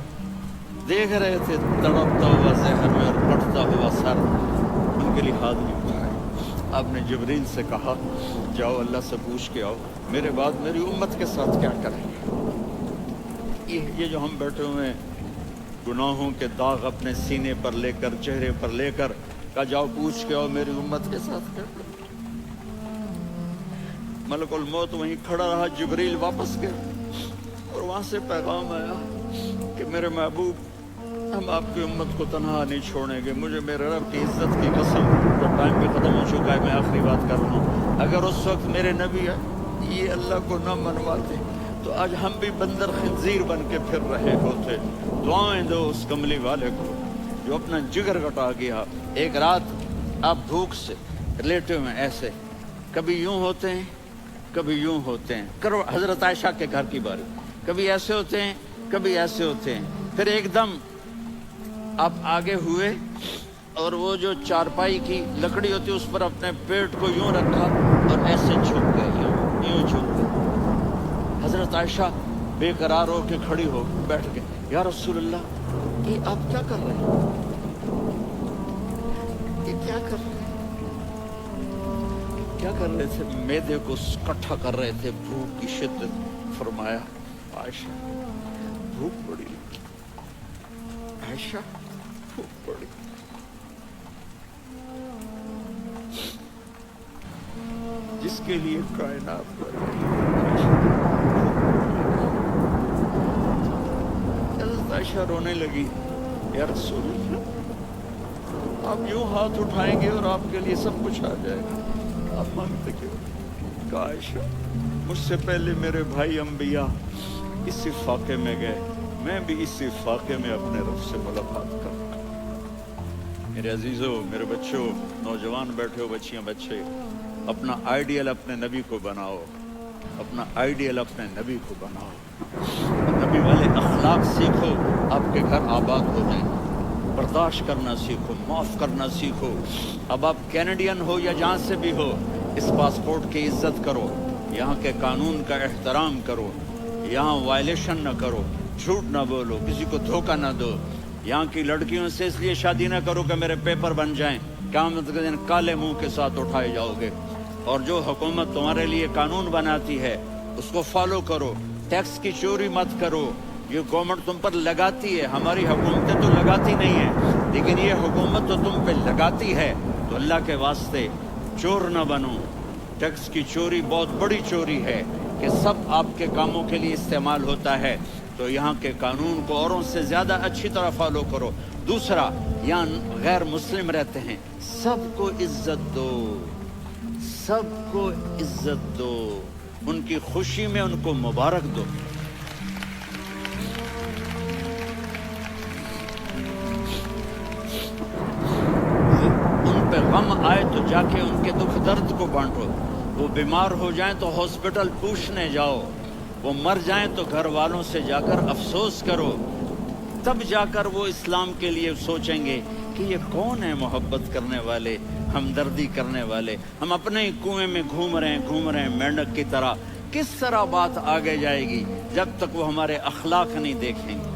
Speaker 1: دیکھ رہے تھے تڑپتا ہوا زہر میں اور پھٹتا ہوا سر، ان کے لیے ہاتھ نہیں اٹھائے۔ آپ نے جبریل سے کہا جاؤ اللہ سے پوچھ کے آؤ میرے بعد میری امت کے ساتھ کیا کریں گے۔ یہ جو ہم بیٹھے ہوئے ہیں گناہوں کے داغ اپنے سینے پر لے کر، چہرے پر لے کر، کہا جاؤ پوچھ کے آؤ میری امت کے ساتھ کیا کریں۔ ملک الموت وہیں کھڑا رہا، جبریل واپس گئے اور وہاں سے پیغام آیا کہ میرے محبوب ہم آپ کی امت کو تنہا نہیں چھوڑیں گے۔ مجھے میرے رب کی عزت کی قسم، تو ٹائم بھی ختم ہو چکا ہے، میں آخری بات کر رہا ہوں، اگر اس وقت میرے نبی یہ اللہ کو نہ منواتے تو آج ہم بھی بندر خنزیر بن کے پھر رہے ہوتے۔ دعائیں دو اس کملی والے کو جو اپنا جگر کٹا گیا۔ ایک رات آپ بھوک سے لیٹے ہوئے ایسے، کبھی یوں ہوتے ہیں کبھی یوں ہوتے ہیں. کرو حضرت عائشہ کے گھر کی باری, کبھی ایسے ہوتے ہیں کبھی ایسے ہوتے ہیں. پھر ایک دم آپ آگے ہوئے اور وہ جو چارپائی کی لکڑی ہوتی ہے اس پر اپنے پیٹ کو یوں رکھا اور ایسے جھک گئے, یوں جھک گئے. حضرت عائشہ بے قرار ہو کے کھڑی ہو بیٹھ گئے. یا رسول اللہ, یہ آپ کیا کر رہے ہیں؟ یہ کیا کر رہے ہیں؟ کیا کر رہے تھے؟ معدے کو اکٹھا کر رہے تھے, بھوک کی شدت. فرمایا عائشہ بھوک بڑی لگی, عائشہ بھوک بڑی. جس کے لیے کائنات پر عائشہ رونے لگی. یا رسول اللہ, آپ یوں ہاتھ اٹھائیں گے اور آپ کے لیے سب کچھ آ جائے گا, آپ مانگتے کیوں؟ کہا عائشہ مجھ سے پہلے میرے بھائی انبیاء اسی فاقے میں گئے, میں بھی اسی فاقے میں اپنے رب سے ملاقات کروں. میرے عزیزوں, میرے بچوں, نوجوان بیٹھے ہو, بچیاں بچے, اپنا آئیڈیل اپنے نبی کو بناؤ, اپنا آئیڈیل اپنے نبی کو بناؤ. نبی والے اخلاق سیکھو, آپ کے گھر آباد ہو جائیں. برداشت کرنا سیکھو, معاف کرنا سیکھو. اب آپ کینیڈین ہو یا جہاں سے بھی ہو, اس پاسپورٹ کی عزت کرو, یہاں کے قانون کا احترام کرو, یہاں وائلیشن نہ کرو, جھوٹ نہ بولو, کسی کو دھوکہ نہ دو. یہاں کی لڑکیوں سے اس لیے شادی نہ کرو کہ میرے پیپر بن جائیں, قیامت کے دن کالے منہ کے ساتھ اٹھائے جاؤ گے. اور جو حکومت تمہارے لیے قانون بناتی ہے اس کو فالو کرو. ٹیکس کی چوری مت کرو, یہ گورنمنٹ تم پر لگاتی ہے. ہماری حکومتیں تو لگاتی نہیں ہیں, لیکن یہ حکومت تو تم پہ لگاتی ہے. تو اللہ کے واسطے چور نہ بنو. ٹیکس کی چوری بہت بڑی چوری ہے کہ سب آپ کے کاموں کے لیے استعمال ہوتا ہے. تو یہاں کے قانون کو اوروں سے زیادہ اچھی طرح فالو کرو. دوسرا, یہاں غیر مسلم رہتے ہیں, سب کو عزت دو, سب کو عزت دو, ان کی خوشی میں ان کو مبارک دو. ان پہ غم آئے تو جا کے ان کے دکھ درد کو بانٹو. وہ بیمار ہو جائیں تو ہاسپٹل پوچھنے جاؤ, وہ مر جائیں تو گھر والوں سے جا کر افسوس کرو. تب جا کر وہ اسلام کے لیے سوچیں گے کہ یہ کون ہے محبت کرنے والے, ہمدردی کرنے والے. ہم اپنے ہی کنویں میں گھوم رہے ہیں مینڈک کی طرح. کس طرح بات آگے جائے گی جب تک وہ ہمارے اخلاق نہیں دیکھیں گے,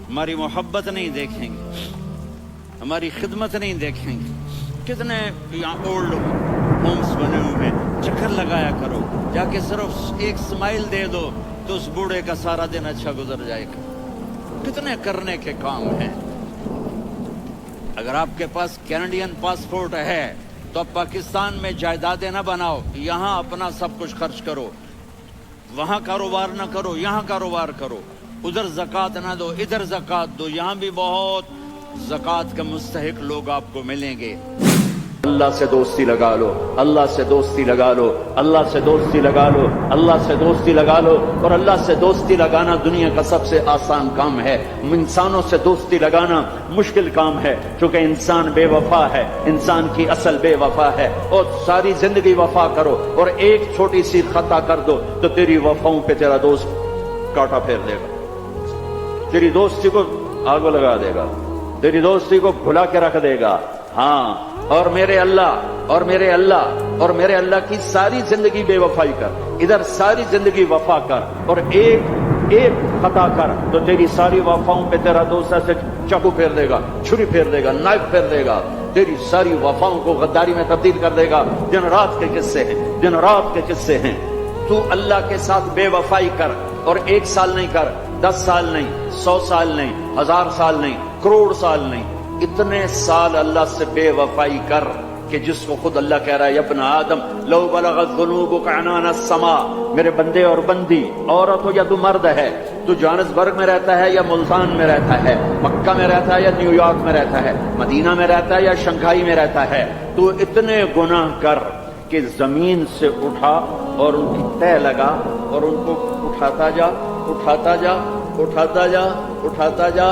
Speaker 1: ہماری محبت نہیں دیکھیں گے, ہماری خدمت نہیں دیکھیں گے. کتنے یہاں اولڈ ہومز بنے ہوئے ہیں, چکر لگایا کرو, جا کے صرف ایک اسمائل دے دو تو اس بوڑھے کا سارا دن اچھا گزر جائے گا. کتنے کرنے کے کام ہیں. اگر آپ کے پاس کینیڈین پاسپورٹ ہے تو اب پاکستان میں جائیدادیں نہ بناؤ, یہاں اپنا سب کچھ خرچ کرو. وہاں کاروبار نہ کرو, یہاں کاروبار کرو. ادھر زکوٰۃ نہ دو, ادھر زکوٰۃ دو. یہاں بھی بہت زکوٰۃ کے مستحق لوگ آپ کو ملیں گے. اللہ سے دوستی لگا لو, اللہ سے دوستی لگا لو, اللہ سے دوستی لگا لو, اللہ سے دوستی لگا لو. اور اللہ سے دوستی لگانا دنیا کا سب سے آسان کام ہے. انسانوں سے دوستی لگانا مشکل کام ہے, کیونکہ انسان بے وفا ہے, انسان کی اصل بے وفا ہے. اور ساری زندگی وفا کرو اور ایک چھوٹی سی خطا کر دو تو تیری وفاؤں پہ تیرا دوست کاٹا پھیر دے گا, تیری دوستی کو آگ لگا دے گا, تیری دوستی کو بھلا کے رکھ دے گا. ہاں, اور میرے اللہ اور میرے اللہ اور میرے اللہ کی ساری زندگی بے وفائی کر, ادھر ساری زندگی وفا کر, اور ایک خطا کر تو تیری ساری وفاؤں پہ تیرا دوست ایسے چاقو پھیر دے گا, چھری پھیر دے گا, نائف پھیر دے گا, تیری ساری وفاؤں کو غداری میں تبدیل کر دے گا. دن رات کے قصے ہیں, دن رات کے قصے ہیں. تو اللہ کے ساتھ بے وفائی کر, اور 1 سال نہیں کر, 10 سال نہیں, 100 سال نہیں, 1000 سال نہیں, کروڑ سال نہیں, اتنے سال اللہ سے بے وفائی کر کہ جس کو خود اللہ کہہ رہا ہے, ابن آدم لو بلغت ذنوبک عنان السماء. میرے بندے اور بندی, عورت ہو یا تو مرد ہے, تو جوہانسبرگ میں رہتا ہے یا ملتان میں رہتا ہے, مکہ میں رہتا ہے یا نیو یارک میں رہتا ہے, مدینہ میں رہتا ہے یا شنگھائی میں رہتا ہے, تو اتنے گناہ کر کہ زمین سے اٹھا اور ان کی تہ لگا اور ان کو اٹھاتا جا, اٹھاتا جا, اٹھاتا جا, اٹھاتا جا,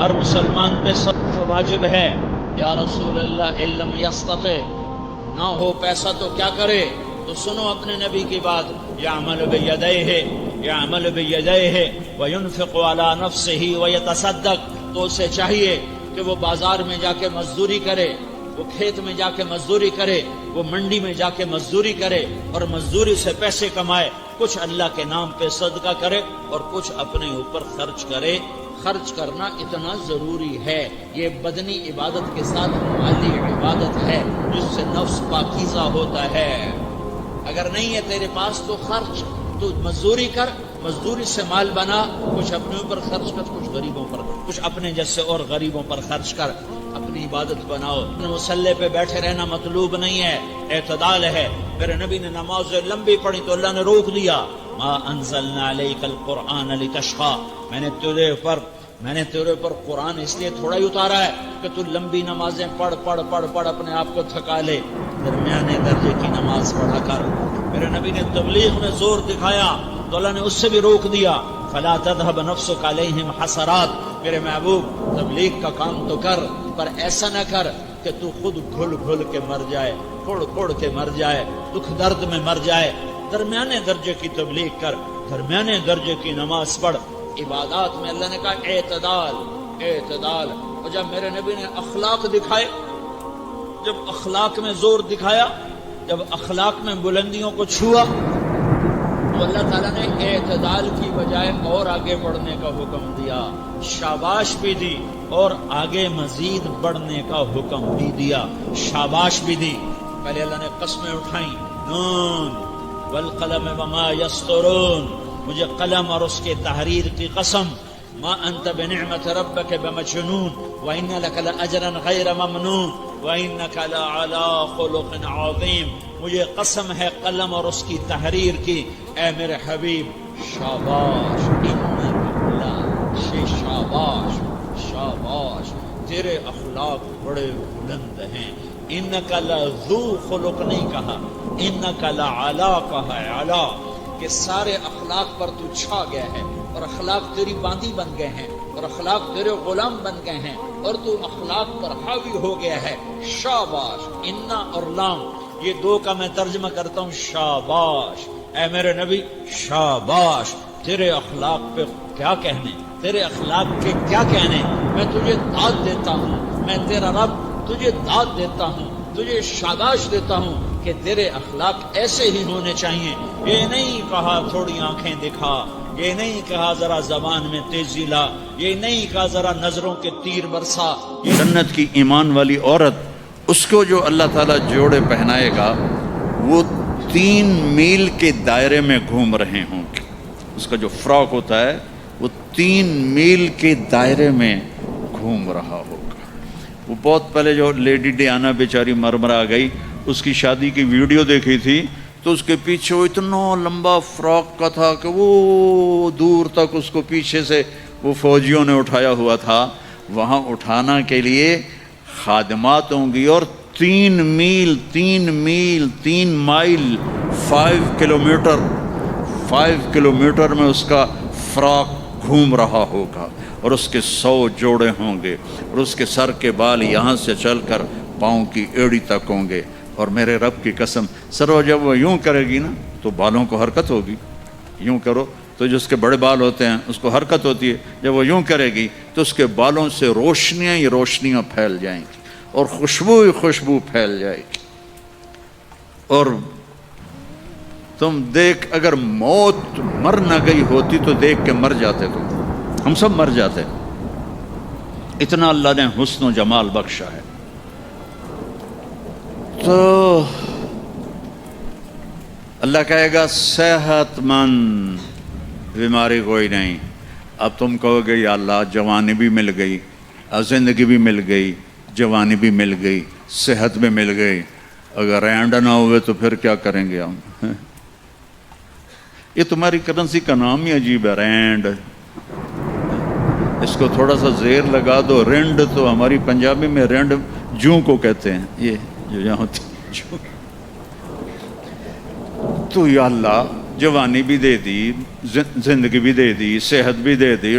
Speaker 1: ہر مسلمان پہ سب واجب ہے. یا رسول اللہ علم یستطع، نہ ہو پیسہ تو کیا کرے؟ تو سنو اپنے نبی کی بات، یعمل بیدیہ، یعمل بیدیہ وینفق علی نفسہ ویتصدق. تو اسے چاہیے کہ وہ بازار میں جا کے مزدوری کرے، وہ کھیت میں جا کے مزدوری کرے، وہ منڈی میں جا کے مزدوری کرے اور مزدوری سے پیسے کمائے، کچھ اللہ کے نام پہ صدقہ کرے اور کچھ اپنے اوپر خرچ کرے. خرچ کرنا اتنا ضروری ہے. یہ بدنی عبادت کے ساتھ مالی عبادت ہے جس سے نفس پاکیزہ ہوتا ہے. اگر نہیں ہے تیرے پاس تو خرچ، تو مزدوری کر، مزدوری سے مال بنا، کچھ اپنے اوپر خرچ کر، کچھ غریبوں پر، کچھ اپنے جیسے اور غریبوں پر خرچ کر. اپنی عبادت بناؤ. مصلی پہ بیٹھے رہنا مطلوب نہیں ہے، اعتدال ہے. میرے نبی نے نماز لمبی پڑھی تو اللہ نے روک دیا. ما انزلنا علیک القرآن لتشقى، میں نے تیرے پر قرآن اس لیے تھوڑا ہی اتارا ہے کہ تو لمبی نمازیں پڑھ پڑھ پڑھ پڑھ اپنے آپ کو تھکا لے. درمیانے درجے کی نماز پڑھا کر. میرے نبی نے تبلیغ میں زور دکھایا تو اللہ نے اس سے بھی روک دیا. فلا تذهب نفسك عليهم حسرات، میرے محبوب تبلیغ کا کام تو کر، پر ایسا نہ کر کہ تو خود گھل گھل کے مر جائے، کھڑ کھڑ کے مر جائے، دکھ درد میں مر جائے. درمیانے درجے کی تبلیغ کر، درمیانے درجے کی نماز پڑھ. عبادات میں اللہ نے کہا اعتدال، اعتدال. اور جب میرے نبی نے اخلاق دکھائے، جب اخلاق میں زور دکھایا، جب اخلاق میں بلندیوں کو چھوا، تو اللہ تعالیٰ نے اعتدال کی بجائے اور آگے بڑھنے کا حکم دیا. شاباش بھی دی اور آگے مزید بڑھنے کا حکم بھی دیا. شاباش بھی دی. پہلے اللہ نے قسمیں اٹھائیں، نون والقلم وما یسطرون، مجھے قلم اور اس کے تحریر کی قسم. ما انت بنعمت ربک بمجنون وان لک لاجرا غیر ممنون وانک لعلی خلق عظیم. مجھے قسم ہے قلم اور اس کی تحریر کی، اے میرے حبیب شاباش، شاباش شاباش، تیرے اخلاق بڑے بلند ہیں. انک لذو خلق نہیں کہا، انک لعلی کہا ہے. علا کہ سارے اخلاق پر تو چھا گیا ہے اور اخلاق تیری باندی بن گئے ہیں اور اخلاق تیرے غلام بن گئے ہیں اور تو اخلاق پر حاوی ہو گیا ہے. شاباش. انا اور لام یہ دو کا میں ترجمہ کرتا ہوں شاباش. اے میرے نبی شاباش، تیرے اخلاق پہ کیا کہنے، تیرے اخلاق کے کیا کہنے. میں تجھے داد دیتا ہوں، میں تیرا رب تجھے داد دیتا ہوں، تجھے شاباش دیتا ہوں کہ تیرے اخلاق ایسے ہی ہونے چاہیے. یہ نہیں کہا تھوڑی آنکھیں دکھا، یہ نہیں کہا ذرا زبان میں تیزی لا، یہ نہیں کہا ذرا نظروں کے تیر برسا.
Speaker 2: جنت کی ایمان والی عورت، اس کو جو اللہ تعالیٰ جوڑے پہنائے گا وہ 3 میل کے دائرے میں گھوم رہے ہوں گے. اس کا جو فراق ہوتا ہے وہ 3 میل کے دائرے میں گھوم رہا ہوگا. وہ بہت پہلے جو لیڈی ڈیانا بیچاری مرمرا گئی، اس کی شادی کی ویڈیو دیکھی تھی تو اس کے پیچھے وہ اتنا لمبا فراق کا تھا کہ وہ دور تک اس کو پیچھے سے وہ فوجیوں نے اٹھایا ہوا تھا. وہاں اٹھانا کے لیے خادمات ہوں گی اور 3 میل 5 کلومیٹر میں اس کا فراق گھوم رہا ہوگا اور اس کے 100 جوڑے ہوں گے اور اس کے سر کے بال یہاں سے چل کر پاؤں کی ایڑی تک ہوں گے. اور میرے رب کی قسم سرو جب وہ یوں کرے گی نا تو بالوں کو حرکت ہوگی. یوں کرو تو جس کے بڑے بال ہوتے ہیں اس کو حرکت ہوتی ہے. جب وہ یوں کرے گی تو اس کے بالوں سے روشنیاں ہی روشنیاں پھیل جائیں گی اور خوشبو ہی خوشبو پھیل جائے گی. اور تم دیکھ، اگر موت مر نہ گئی ہوتی تو دیکھ کے مر جاتے. تو ہم سب مر جاتے. اتنا اللہ نے حسن و جمال بخشا ہے. تو اللہ کہے گا صحت مند، بیماری کوئی نہیں. اب تم کہو گے یا اللہ جوانی بھی مل گئی، زندگی بھی مل گئی، جوانی بھی مل گئی، صحت بھی مل گئی، اگر رینڈ نہ ہوئے تو پھر کیا کریں گے ہم؟ یہ تمہاری کرنسی کا نام ہی عجیب ہے، رینڈ. اس کو تھوڑا سا زیر لگا دو، رینڈ. تو ہماری پنجابی میں رینڈ جوں کو کہتے ہیں، یہ جو یہاں ہوتی جوں. تو یا اللہ جوانی بھی دے دی، زندگی بھی دے دی، صحت بھی دے دی،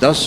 Speaker 2: 10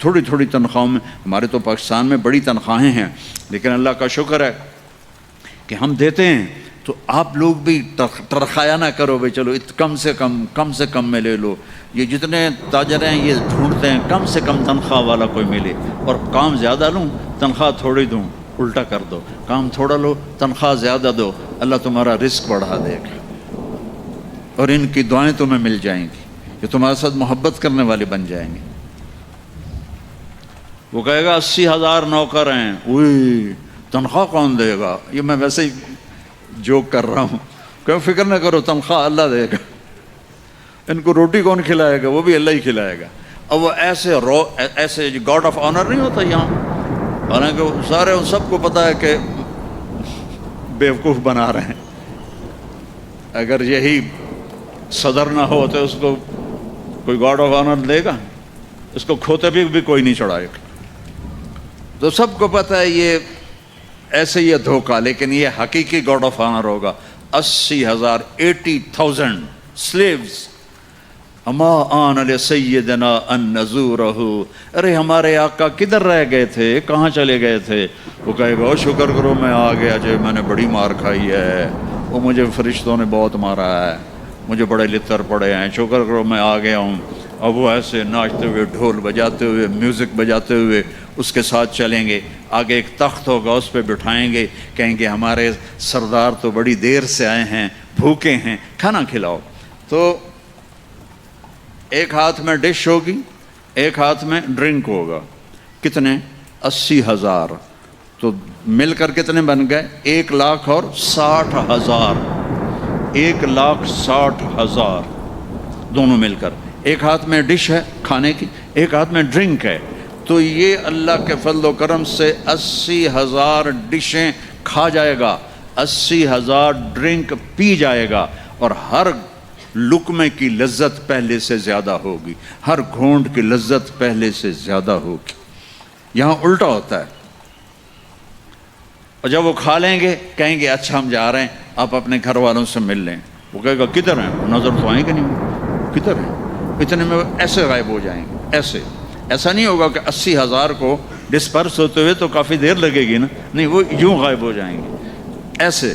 Speaker 2: تھوڑی تھوڑی تنخواہوں میں. ہمارے تو پاکستان میں بڑی تنخواہیں ہیں، لیکن اللہ کا شکر ہے کہ ہم دیتے ہیں. تو آپ لوگ بھی ٹرخایا نہ کرو بھائی چلو کم سے کم میں لے لو. یہ جتنے تاجر ہیں یہ ڈھونڈتے ہیں کم سے کم تنخواہ والا کوئی ملے، اور کام زیادہ لوں تنخواہ تھوڑی دوں. الٹا کر دو، کام تھوڑا لو تنخواہ زیادہ دو، اللہ تمہارا رزق بڑھا دے گا، اور ان کی دعائیں تمہیں مل جائیں گی، یہ تمہارے ساتھ محبت کرنے والے بن جائیں گے. وہ کہے گا 80,000 نوکر ہیں، اوئی تنخواہ کون دے گا؟ یہ میں ویسے ہی جوک کر رہا ہوں، کہ فکر نہ کرو تنخواہ اللہ دے گا. ان کو روٹی کون کھلائے گا؟ وہ بھی اللہ ہی کھلائے گا. اور وہ ایسے گاڈ آف آنر نہیں ہوتا یہاں، حالانکہ سارے ان سب کو پتہ ہے کہ بیوقوف بنا رہے ہیں. اگر یہی صدر نہ ہو تو اس کو کوئی گاڈ آف آنر دے گا؟ اس کو کھوتے بھی کوئی نہیں چڑھائے گا. تو سب کو پتہ ہے یہ ایسے یہ دھوکہ، لیکن یہ حقیقی گاڈ آف آنر ہوگا. 80,000 80,000 slaves. اما آن لسیدنا ان نزورہ، ارے ہمارے آقا کدھر رہ گئے تھے، کہاں چلے گئے تھے؟ وہ کہے گا شکر کرو میں آ گیا جو میں نے بڑی مار کھائی ہے، وہ مجھے فرشتوں نے بہت مارا ہے، مجھے بڑے لتر پڑے ہیں، شکر کرو میں آ گیا ہوں. اب وہ ایسے ناچتے ہوئے ڈھول بجاتے ہوئے میوزک بجاتے ہوئے اس کے ساتھ چلیں گے. آگے ایک تخت ہوگا اس پہ بٹھائیں گے، کہیں گے ہمارے سردار تو بڑی دیر سے آئے ہیں، بھوکے ہیں، کھانا کھلاؤ. تو ایک ہاتھ میں ڈش ہوگی، ایک ہاتھ میں ڈرنک ہوگا. کتنے؟ 80,000. تو مل کر کتنے بن گئے؟ 1,60,000. 1,60,000 دونوں مل کر. ایک ہاتھ میں ڈش ہے کھانے کی، ایک ہاتھ میں ڈرنک ہے. تو یہ اللہ کے فضل و کرم سے 80,000 ڈشیں کھا جائے گا، 80,000 ڈرنک پی جائے گا، اور ہر لقمے کی لذت پہلے سے زیادہ ہوگی، ہر گھونٹ کی لذت پہلے سے زیادہ ہوگی. یہاں الٹا ہوتا ہے. اور جب وہ کھا لیں گے کہیں گے اچھا ہم جا رہے ہیں، آپ اپنے گھر والوں سے مل لیں. وہ کہے گا کدھر ہیں؟ نظر تو آئیں گے نہیں، کدھر ہیں؟ اتنے میں ایسے غائب ہو جائیں گے. ایسا نہیں ہوگا کہ 80,000 کو ڈسپرس ہوتے ہوئے تو کافی دیر لگے گی نا، نہیں، وہ یوں غائب ہو جائیں گے ایسے.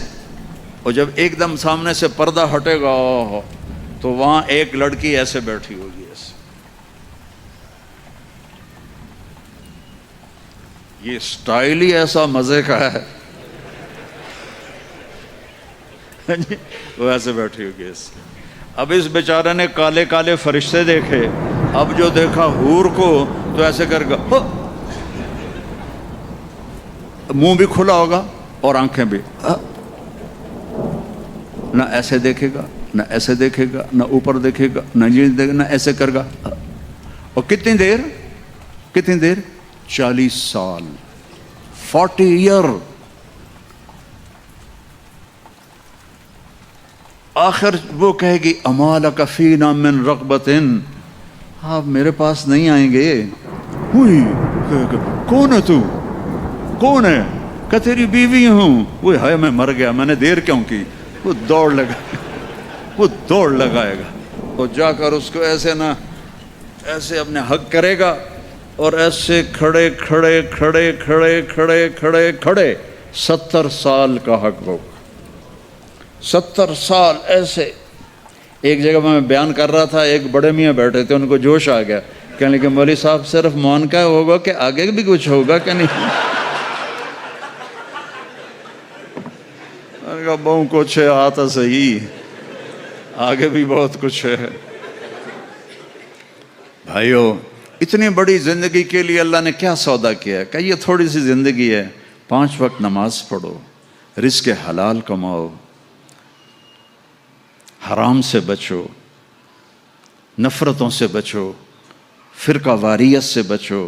Speaker 2: اور جب ایک دم سامنے سے پردہ ہٹے گا تو وہاں ایک لڑکی ایسے بیٹھی ہوگی، ایسے. یہ سٹائل ہی ایسا مزے کا ہے. وہ ایسے بیٹھی ہوگی ایسے. اب اس بیچارے نے کالے کالے فرشتے دیکھے، اب جو دیکھا حور کو تو ایسے کر گا، منہ بھی کھلا ہوگا اور آنکھیں بھی، نہ ایسے دیکھے گا نہ ایسے دیکھے گا، نہ اوپر دیکھے گا نہ یہ دیکھے گا، نہ ایسے کر گا. اور کتنی دیر 40 سال 40 ایئر. آخر وہ کہے گی اما لک فینا من رغبت، آپ میرے پاس نہیں آئیں گے؟ ہوئی کون ہے تو؟ کون ہے؟ کہ تیری بیوی ہوں. وہ ہے میں مر گیا، میں نے دیر کیوں کی؟ وہ دوڑ لگائے گا. وہ جا کر اس کو ایسے نہ ایسے اپنے حق کرے گا، اور ایسے کھڑے 70 سال کا حق ہوگا. 70 سال ایسے. ایک جگہ میں بیان کر رہا تھا، ایک بڑے میاں بیٹھے تھے، ان کو جوش آ گیا، کہنے لگے مولوی صاحب صرف مون کا ہوگا کہ آگے بھی کچھ ہوگا کہ نہیں؟ میں نے کہا بہت کچھ ہے، آتا صحیح، آگے بھی بہت کچھ ہے. بھائیو، اتنی بڑی زندگی کے لیے اللہ نے کیا سودا کیا ہے؟ کہ یہ تھوڑی سی زندگی ہے، 5 وقت نماز پڑھو، رزق حلال کماؤ، حرام سے بچو، نفرتوں سے بچو، فرقہ واریت سے بچو،